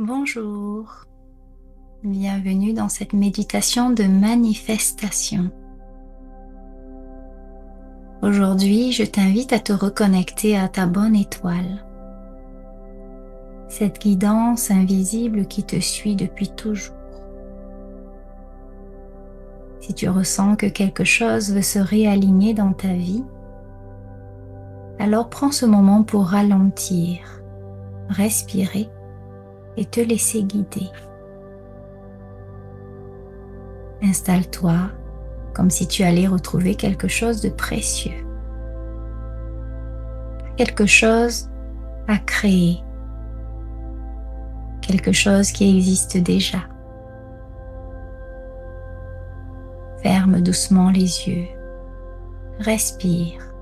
Bonjour, bienvenue dans cette méditation de manifestation. Aujourd'hui, je t'invite à te reconnecter à ta bonne étoile, cette guidance invisible qui te suit depuis toujours. Si tu ressens que quelque chose veut se réaligner dans ta vie, alors prends ce moment pour ralentir, respirer et te laisser guider. Installe-toi comme si tu allais retrouver quelque chose de précieux, quelque chose à créer, quelque chose qui existe déjà. Ferme doucement les yeux, respire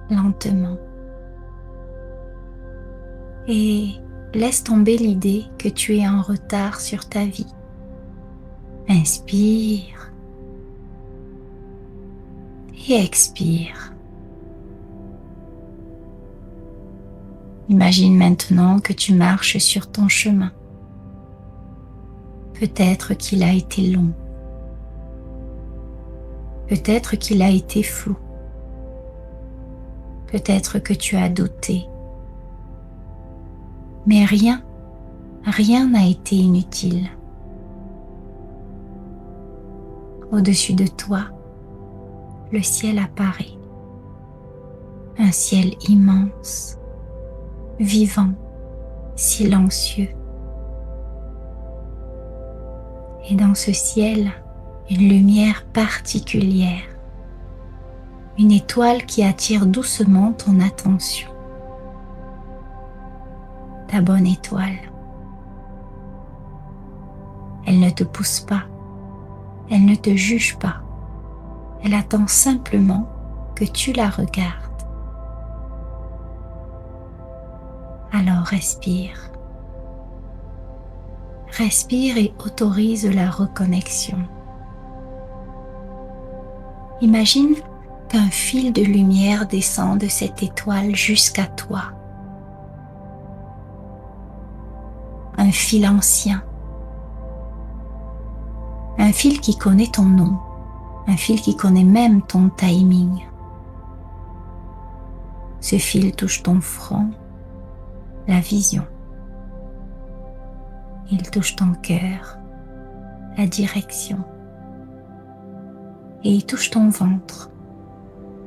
lentement et laisse tomber l'idée que tu es en retard sur ta vie. Inspire et expire. Imagine maintenant que tu marches sur ton chemin. Peut-être qu'il a été long. Peut-être qu'il a été flou. Peut-être que tu as douté. Mais rien n'a été inutile. Au-dessus de toi, le ciel apparaît. Un ciel immense, vivant, silencieux. Et dans ce ciel, une lumière particulière, une étoile qui attire doucement ton attention. Ta bonne étoile. Elle ne te pousse pas, elle ne te juge pas, elle attend simplement que tu la regardes. Alors respire. Respire et autorise la reconnexion. Imagine qu'un fil de lumière descend de cette étoile jusqu'à toi. Un fil ancien. Un fil qui connaît ton nom. Un fil qui connaît même ton timing. Ce fil touche ton front, la vision. Il touche ton cœur, la direction. Et il touche ton ventre,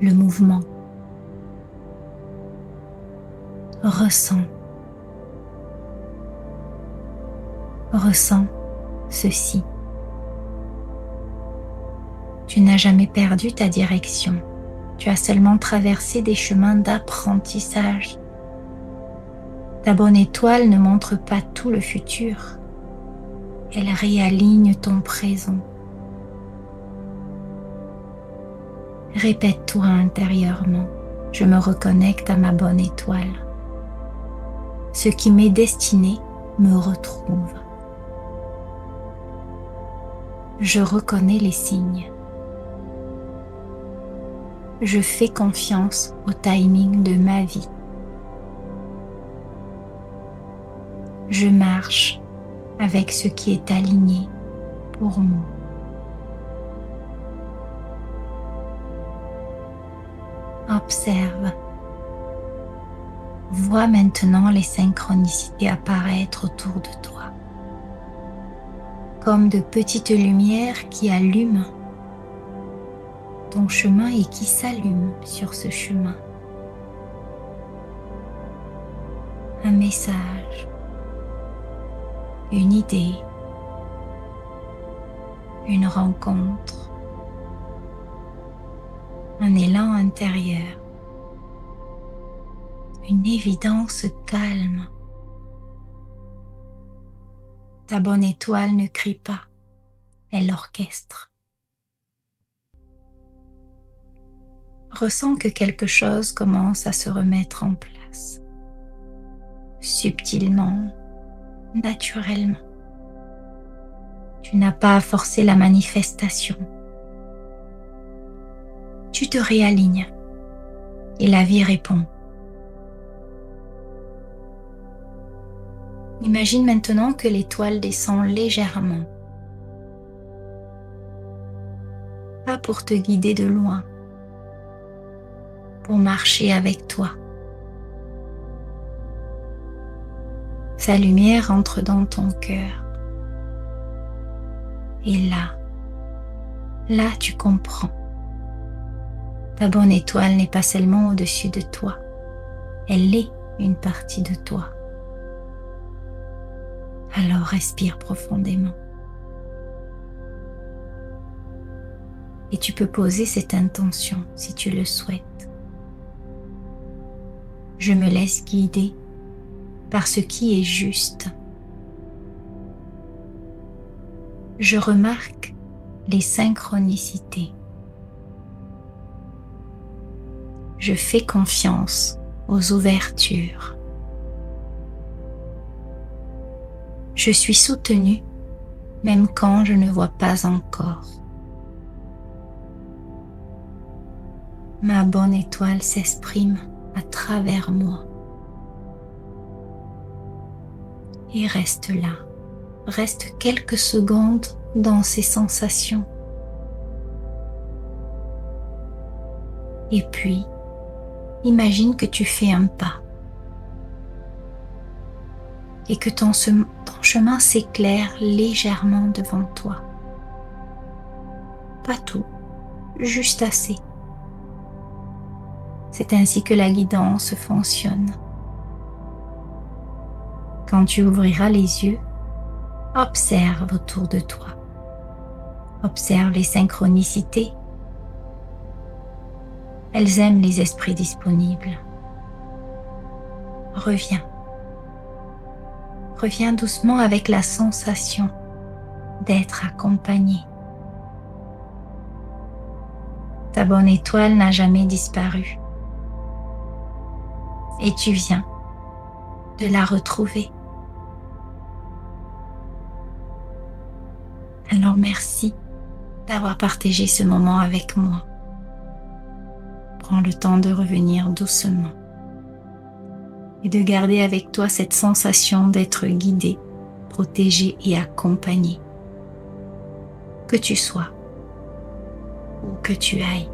le mouvement. Ressens. Ressens ceci. Tu n'as jamais perdu ta direction. Tu as seulement traversé des chemins d'apprentissage. Ta bonne étoile ne montre pas tout le futur. Elle réaligne ton présent. Répète-toi intérieurement, je me reconnecte à ma bonne étoile. Ce qui m'est destiné me retrouve. Je reconnais les signes. Je fais confiance au timing de ma vie. Je marche avec ce qui est aligné pour moi. Observe. Vois maintenant les synchronicités apparaître autour de toi, comme de petites lumières qui allument ton chemin et qui s'allument sur ce chemin. Un message, une idée, une rencontre, un élan intérieur, une évidence calme. Ta bonne étoile ne crie pas, elle orchestre. Ressens que quelque chose commence à se remettre en place, subtilement, naturellement. Tu n'as pas à forcer la manifestation. Tu te réalignes et la vie répond. Imagine maintenant que l'étoile descend légèrement, pas pour te guider de loin, pour marcher avec toi. Sa lumière entre dans ton cœur. Et là tu comprends. Ta bonne étoile n'est pas seulement au-dessus de toi, elle est une partie de toi. Alors respire profondément. Et tu peux poser cette intention si tu le souhaites. Je me laisse guider par ce qui est juste. Je remarque les synchronicités. Je fais confiance aux ouvertures. Je suis soutenue même quand je ne vois pas encore. Ma bonne étoile s'exprime à travers moi. Et reste là, reste quelques secondes dans ces sensations. Et puis, imagine que tu fais un pas et que ton chemin s'éclaire légèrement devant toi. Pas tout, juste assez. C'est ainsi que la guidance fonctionne. Quand tu ouvriras les yeux, observe autour de toi. Observe les synchronicités. Elles aiment les esprits disponibles. Reviens. Reviens doucement avec la sensation d'être accompagné. Ta bonne étoile n'a jamais disparu. Et tu viens de la retrouver. Alors merci d'avoir partagé ce moment avec moi. Prends le temps de revenir doucement et de garder avec toi cette sensation d'être guidé, protégé et accompagné. Que tu sois ou que tu ailles.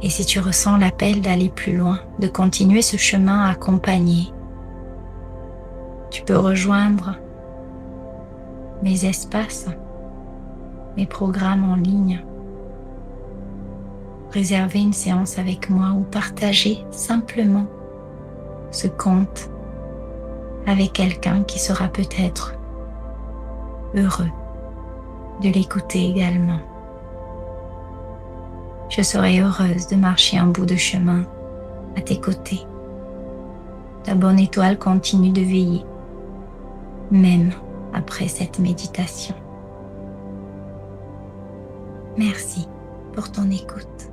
Et si tu ressens l'appel d'aller plus loin, de continuer ce chemin accompagné, tu peux rejoindre mes espaces, mes programmes en ligne, réserver une séance avec moi ou partager simplement ce conte avec quelqu'un qui sera peut-être heureux de l'écouter également. Je serai heureuse de marcher un bout de chemin à tes côtés. Ta bonne étoile continue de veiller, même après cette méditation. Merci pour ton écoute.